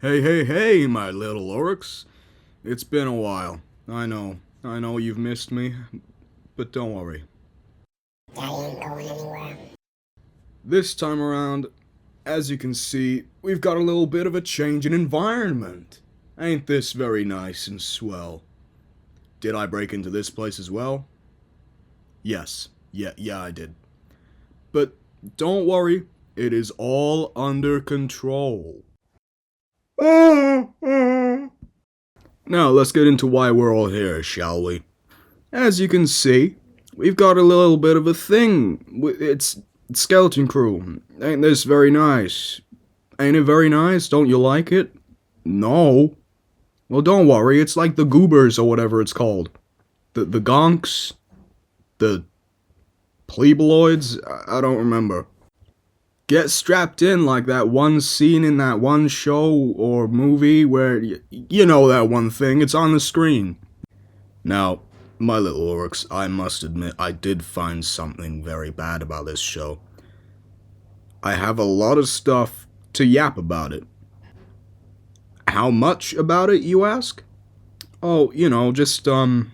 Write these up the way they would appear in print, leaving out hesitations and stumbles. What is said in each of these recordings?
Hey, my little Uruks. It's been a while. I know you've missed me, but don't worry. I ain't going anywhere. This time around, as you can see, we've got a little bit of a change in environment. Ain't this very nice and swell? Did I break into this place as well? Yes. Yeah, I did. But don't worry, it is all under control. Now, let's get into why we're all here, shall we? As you can see, we've got a little bit of a thing. It's Skeleton Crew. Ain't this very nice? Ain't it very nice? Don't you like it? No. Well, don't worry, it's like the Goobers or whatever it's called. The Gonks? The Plebaloids? I don't remember. Get strapped in like that one scene in that one show or movie where, you know that one thing, it's on the screen. Now, my little Uruks, I must admit I did find something very bad about this show. I have a lot of stuff to yap about it. How much about it, you ask? Oh, just, the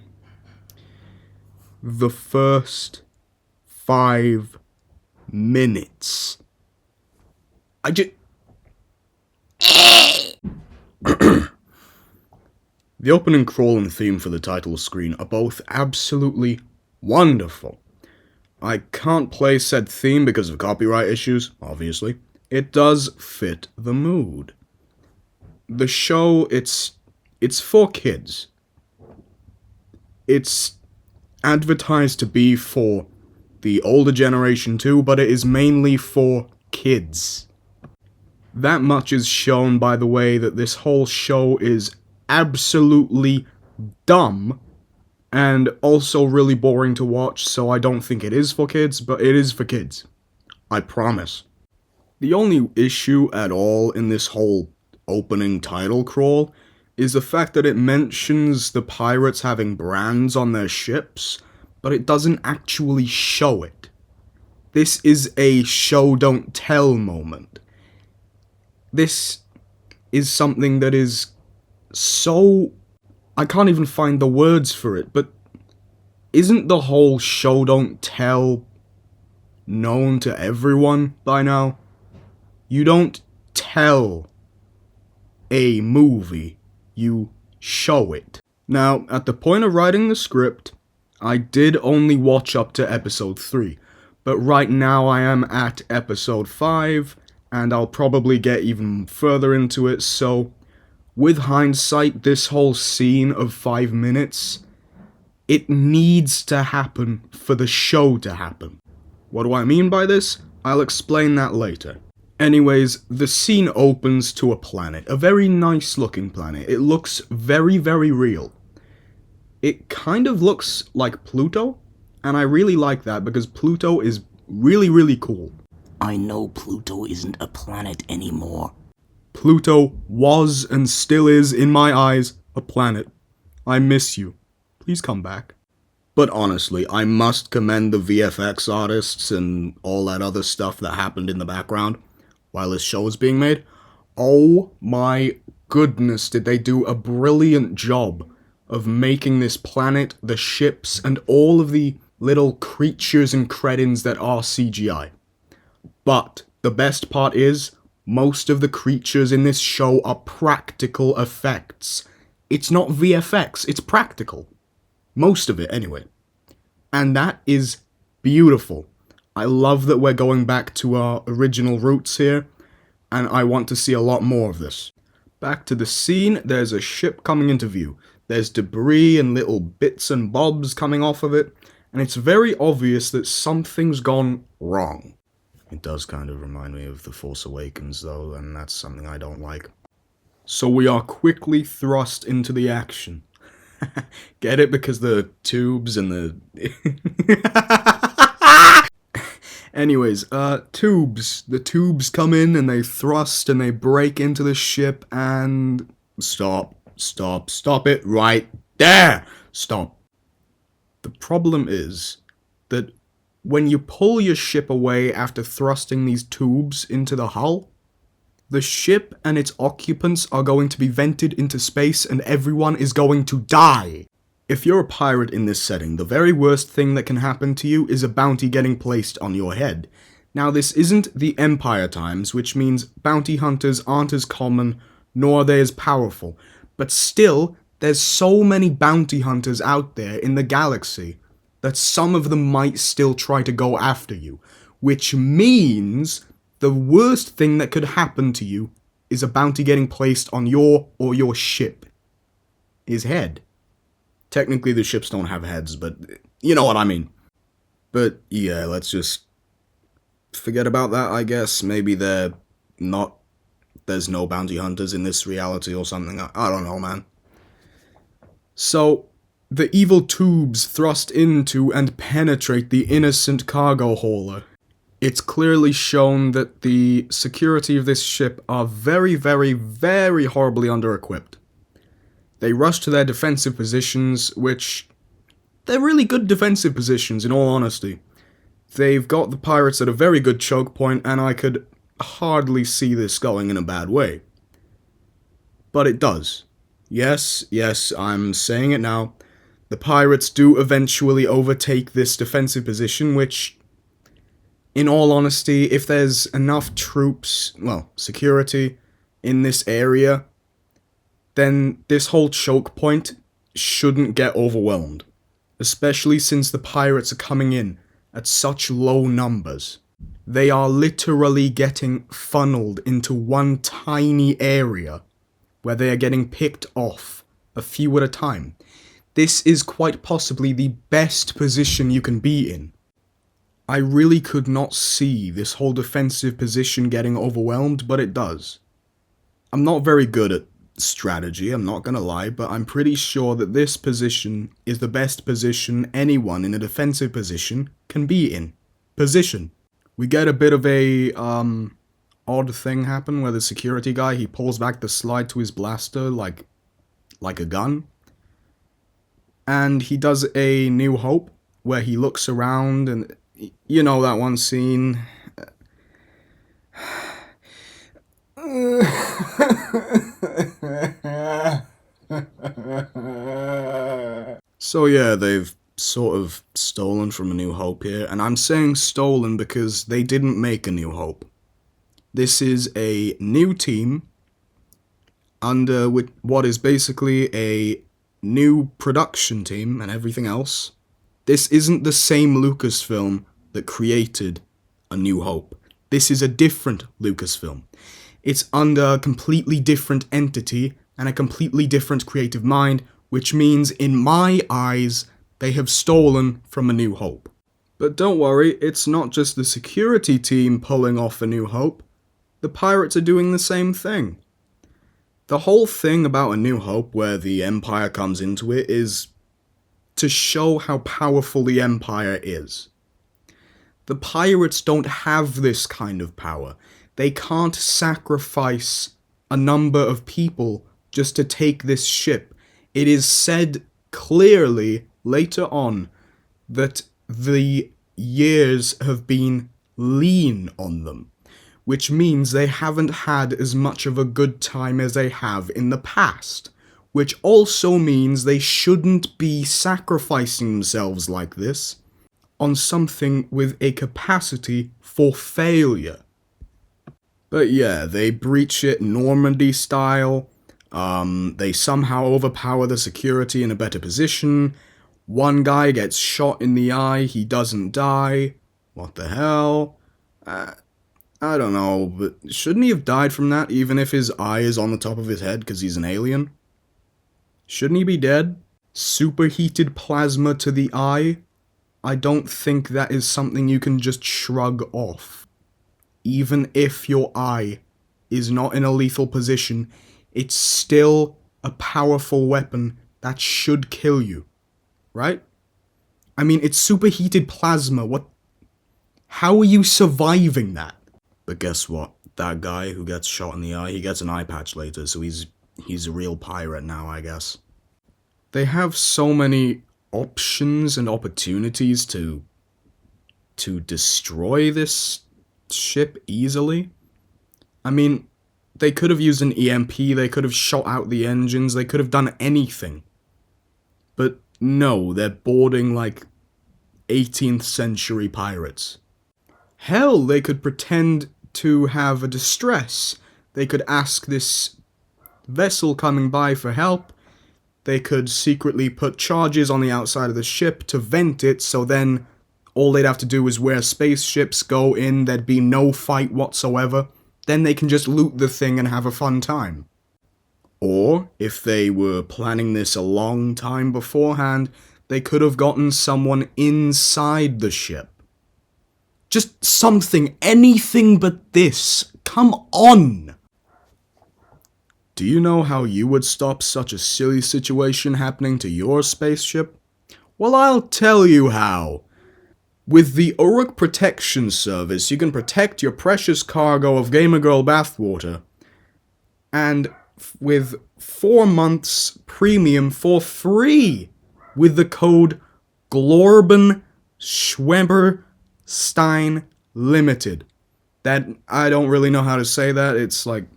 first 5 minutes. The opening crawl and theme for the title screen are both absolutely wonderful. I can't play said theme because of copyright issues, obviously. It does fit the mood. The show, it's for kids. It's advertised to be for the older generation too, but it is mainly for kids. That much is shown by the way that this whole show is absolutely dumb and also really boring to watch, so I don't think it is for kids, but it is for kids. I promise. The only issue at all in this whole opening title crawl is the fact that it mentions the pirates having brands on their ships, but it doesn't actually show it. This is a show don't tell moment. This is something that is so... I can't even find the words for it, but isn't the whole show don't tell known to everyone by now? You don't tell a movie, you show it. Now, at the point of writing the script, I did only watch up to episode 3, but right now I am at episode 5, and I'll probably get even further into it, so with hindsight, this whole scene of 5 minutes, it needs to happen for the show to happen. What do I mean by this? I'll explain that later. Anyways, the scene opens to a planet, a very nice looking planet. It looks very, very real. It kind of looks like Pluto, and I really like that because Pluto is really, really cool. I know Pluto isn't a planet anymore. Pluto was and still is, in my eyes, a planet. I miss you. Please come back. But honestly, I must commend the VFX artists and all that other stuff that happened in the background while this show was being made. Oh my goodness, did they do a brilliant job of making this planet, the ships, and all of the little creatures and cretins that are CGI. But the best part is, most of the creatures in this show are practical effects. It's not VFX, it's practical. Most of it, anyway. And that is beautiful. I love that we're going back to our original roots here, and I want to see a lot more of this. Back to the scene, there's a ship coming into view. There's debris and little bits and bobs coming off of it, and it's very obvious that something's gone wrong. It does kind of remind me of The Force Awakens, though, and that's something I don't like. So we are quickly thrust into the action. Get it? Because the tubes and the... Anyways, tubes. The tubes come in and they thrust and they break into the ship and... Stop it right there! Stop. The problem is that when you pull your ship away after thrusting these tubes into the hull, The ship and its occupants are going to be vented into space and everyone is going to die. If you're a pirate in this setting, the very worst thing that can happen to you is a bounty getting placed on your head. Now, this isn't the Empire times, which means bounty hunters aren't as common, nor are they as powerful. But still, there's so many bounty hunters out there in the galaxy that some of them might still try to go after you, which means the worst thing that could happen to you is a bounty getting placed on your or your ship. His head. Technically, the ships don't have heads, but you know what I mean. But yeah, let's just forget about that, I guess. Maybe there's no bounty hunters in this reality or something. I don't know, man. So, the evil tubes thrust into and penetrate the innocent cargo hauler. It's clearly shown that the security of this ship are very, very, very horribly under-equipped. They rush to their defensive positions, which they're really good defensive positions, in all honesty. They've got the pirates at a very good choke point, and I could hardly see this going in a bad way. But it does. Yes, I'm saying it now. The pirates do eventually overtake this defensive position, which, in all honesty, if there's enough troops, well, security, in this area, then this whole choke point shouldn't get overwhelmed. Especially since the pirates are coming in at such low numbers. They are literally getting funneled into one tiny area where they are getting picked off a few at a time. This is quite possibly the best position you can be in. I really could not see this whole defensive position getting overwhelmed, but it does. I'm not very good at strategy, I'm not gonna lie, but I'm pretty sure that this position is the best position anyone in a defensive position can be in. Position. We get a bit of a, odd thing happen where the security guy, he pulls back the slide to his blaster like a gun. And he does a New Hope, where he looks around and, you know that one scene. So yeah, they've sort of stolen from A New Hope here, and I'm saying stolen because they didn't make A New Hope. This is a new team under what is basically a new production team and everything else. This isn't the same Lucasfilm that created A New Hope. This is a different Lucasfilm. It's under a completely different entity and a completely different creative mind, which means, in my eyes, they have stolen from A New Hope. But don't worry, it's not just the security team pulling off A New Hope. The pirates are doing the same thing. The whole thing about A New Hope, where the Empire comes into it, is to show how powerful the Empire is. The pirates don't have this kind of power. They can't sacrifice a number of people just to take this ship. It is said clearly later on that the years have been lean on them, which means they haven't had as much of a good time as they have in the past, which also means they shouldn't be sacrificing themselves like this on something with a capacity for failure. But yeah, they breach it Normandy style. They somehow overpower the security in a better position. One guy gets shot in the eye, he doesn't die. What the hell? I don't know, but shouldn't he have died from that, even if his eye is on the top of his head because he's an alien? Shouldn't he be dead? Superheated plasma to the eye? I don't think that is something you can just shrug off. Even if your eye is not in a lethal position, it's still a powerful weapon that should kill you. Right? I mean, it's superheated plasma. How are you surviving that? But guess what? That guy who gets shot in the eye, he gets an eye patch later, so he's a real pirate now, I guess. They have so many options and opportunities to destroy this ship easily. I mean, They could have used an EMP, they could have shot out the engines, they could have done anything. But no, they're boarding like 18th century pirates. Hell, they could pretend to have a distress. They could ask this vessel coming by for help. They could secretly put charges on the outside of the ship to vent it, so then all they'd have to do is where spaceships go in, there'd be no fight whatsoever. Then they can just loot the thing and have a fun time. Or, if they were planning this a long time beforehand, they could have gotten someone inside the ship. Just something, anything but this. Come on! Do you know how you would stop such a silly situation happening to your spaceship? Well, I'll tell you how. With the Uruk Protection Service, you can protect your precious cargo of Gamer Girl bathwater. And with 4 months premium for free with the code Glorben-Schweberstein Limited. That, I don't really know how to say that. It's like,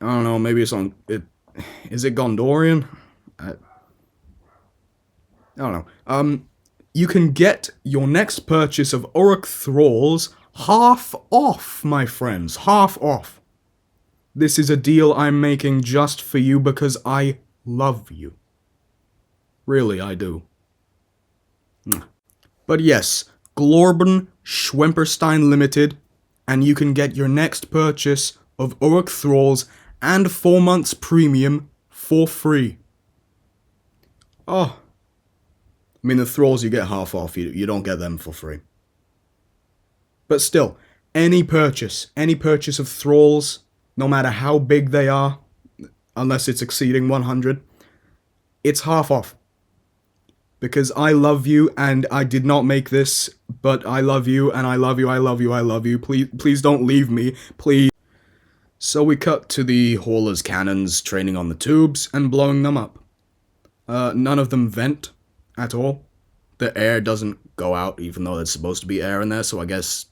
I don't know, maybe it's on, is it Gondorian? I don't know. You can get your next purchase of Uruk Thralls half off, my friends. Half off. This is a deal I'm making just for you because I love you. Really, I do. But yes, Glorben Schwemperstein Limited, and you can get your next purchase of Uruk Thralls and 4 months premium for free. Oh. I mean, the Thralls you get half off, you don't get them for free. But still, any purchase of Thralls, no matter how big they are, unless it's exceeding 100, it's half off. Because I love you, and I did not make this, but I love you, and I love you, I love you, I love you. Please don't leave me, please. So we cut to the hauler's cannons training on the tubes and blowing them up. None of them vent at all. The air doesn't go out, even though there's supposed to be air in there, so I guess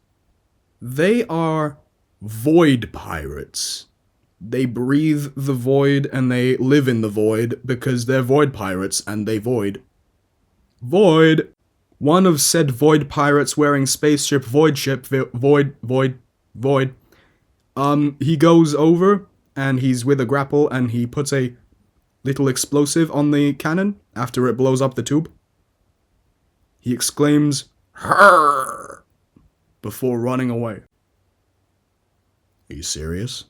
they are void pirates. They breathe the void and they live in the void because they're void pirates and they void. Void! One of said void pirates wearing spaceship void ship void. He goes over and he's with a grapple and he puts a little explosive on the cannon after it blows up the tube. He exclaims, "Hurr!" before running away. Are you serious?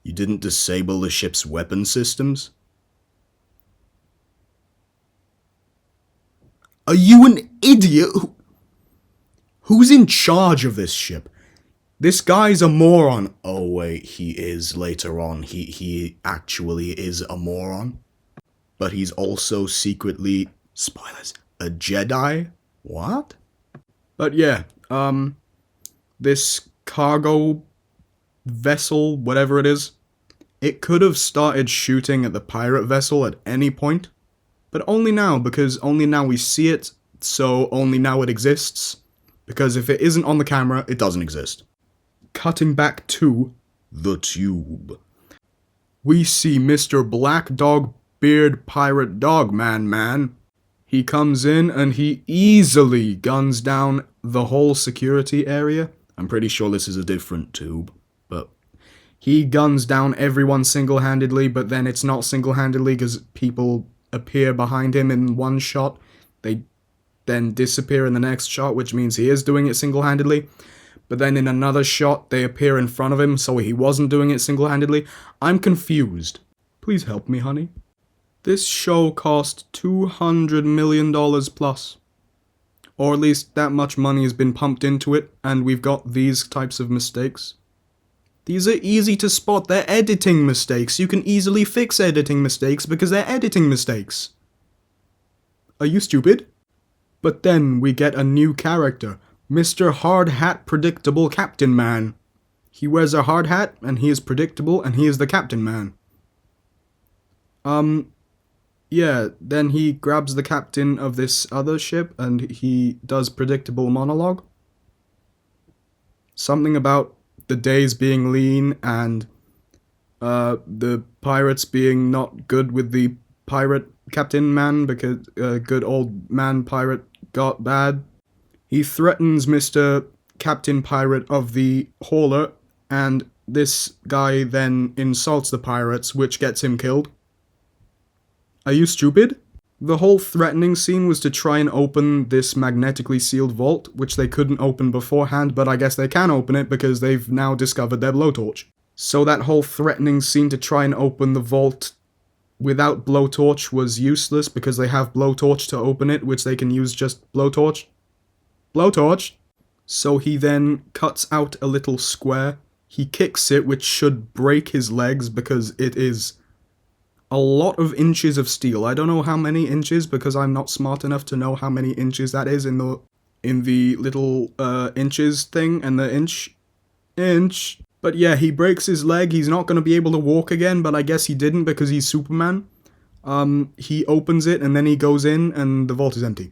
You didn't disable the ship's weapon systems? Are you an idiot? Who's in charge of this ship? This guy's a moron. Oh wait, he is later on. He actually is a moron. But he's also secretly, spoilers, a Jedi? What? But yeah, this cargo vessel, whatever it is, it could have started shooting at the pirate vessel at any point, but only now, because only now we see it, so only now it exists, because if it isn't on the camera, it doesn't exist. Cutting back to the tube. We see Mr. Black Dog Beard Pirate Dog Man. He comes in and he easily guns down the whole security area. I'm pretty sure this is a different tube, but he guns down everyone single-handedly, but then it's not single-handedly because people appear behind him in one shot. They then disappear in the next shot, which means he is doing it single-handedly. But then in another shot, they appear in front of him, so he wasn't doing it single-handedly. I'm confused. Please help me, honey. This show cost $200 million plus. Or at least that much money has been pumped into it, and we've got these types of mistakes. These are easy to spot. They're editing mistakes. You can easily fix editing mistakes because they're editing mistakes. Are you stupid? But then we get a new character, Mr. Hard Hat Predictable Captain Man. He wears a hard hat, and he is predictable, and he is the Captain Man. Yeah, then he grabs the captain of this other ship, and he does predictable monologue. Something about the days being lean, and The pirates being not good with the pirate captain man because good old man pirate got bad. He threatens Mr. Captain Pirate of the hauler, and this guy then insults the pirates, which gets him killed. Are you stupid? The whole threatening scene was to try and open this magnetically sealed vault, which they couldn't open beforehand, but I guess they can open it because they've now discovered their blowtorch. So that whole threatening scene to try and open the vault without blowtorch was useless because they have blowtorch to open it, which they can use just blowtorch. Blowtorch! So he then cuts out a little square. He kicks it, which should break his legs because it is a lot of inches of steel. I don't know how many inches because I'm not smart enough to know how many inches that is in the little inches thing and the inch. But yeah, he breaks his leg. He's not going to be able to walk again, but I guess he didn't because he's Superman. He opens it and then he goes in and the vault is empty.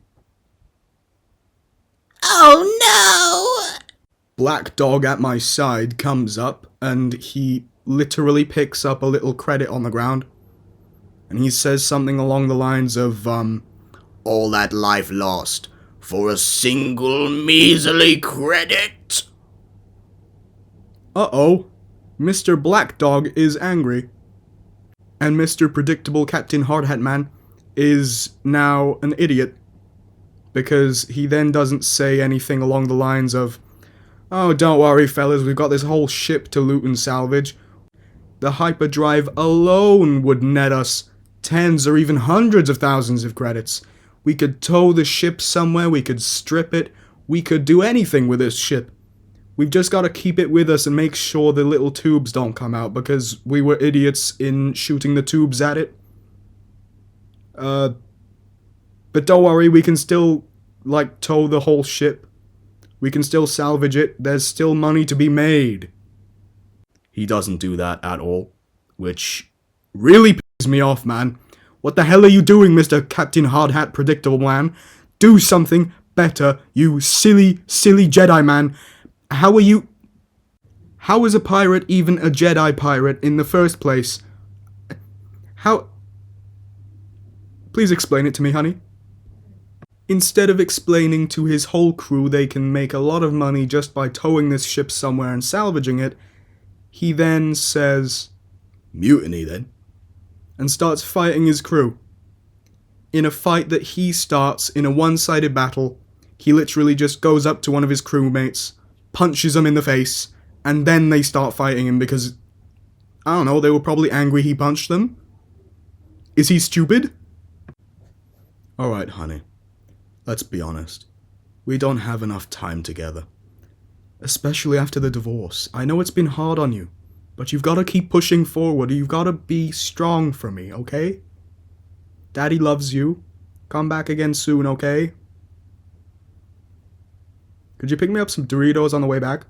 Oh no! Black Dog at my side comes up and he literally picks up a little credit on the ground. And he says something along the lines of, All that life lost for a single measly credit. uh-oh, Mr. Black Dog is angry. And Mr. Predictable Captain Hardhat Man is now an idiot. Because he then doesn't say anything along the lines of, oh, don't worry fellas, we've got this whole ship to loot and salvage. The hyperdrive alone would net us tens or even hundreds of thousands of credits. We could tow the ship somewhere, we could strip it, we could do anything with this ship. We've just got to keep it with us and make sure the little tubes don't come out because we were idiots in shooting the tubes at it. But don't worry, we can still, tow the whole ship. We can still salvage it. There's still money to be made. He doesn't do that at all, which really pisses me off, man. What the hell are you doing, Mr. Captain Hardhat Predictable Man? Do something better, you silly, silly Jedi man. How is a pirate even a Jedi pirate in the first place? How? Please explain it to me, honey. Instead of explaining to his whole crew they can make a lot of money just by towing this ship somewhere and salvaging it, he then says, mutiny then, and starts fighting his crew. In a fight that he starts in a one-sided battle, he literally just goes up to one of his crewmates, punches him in the face, and then they start fighting him because, I don't know, they were probably angry he punched them? Is he stupid? Alright, honey. Let's be honest. We don't have enough time together. Especially after the divorce. I know it's been hard on you, but you've got to keep pushing forward. You've got to be strong for me, okay? Daddy loves you. Come back again soon, okay? Could you pick me up some Doritos on the way back?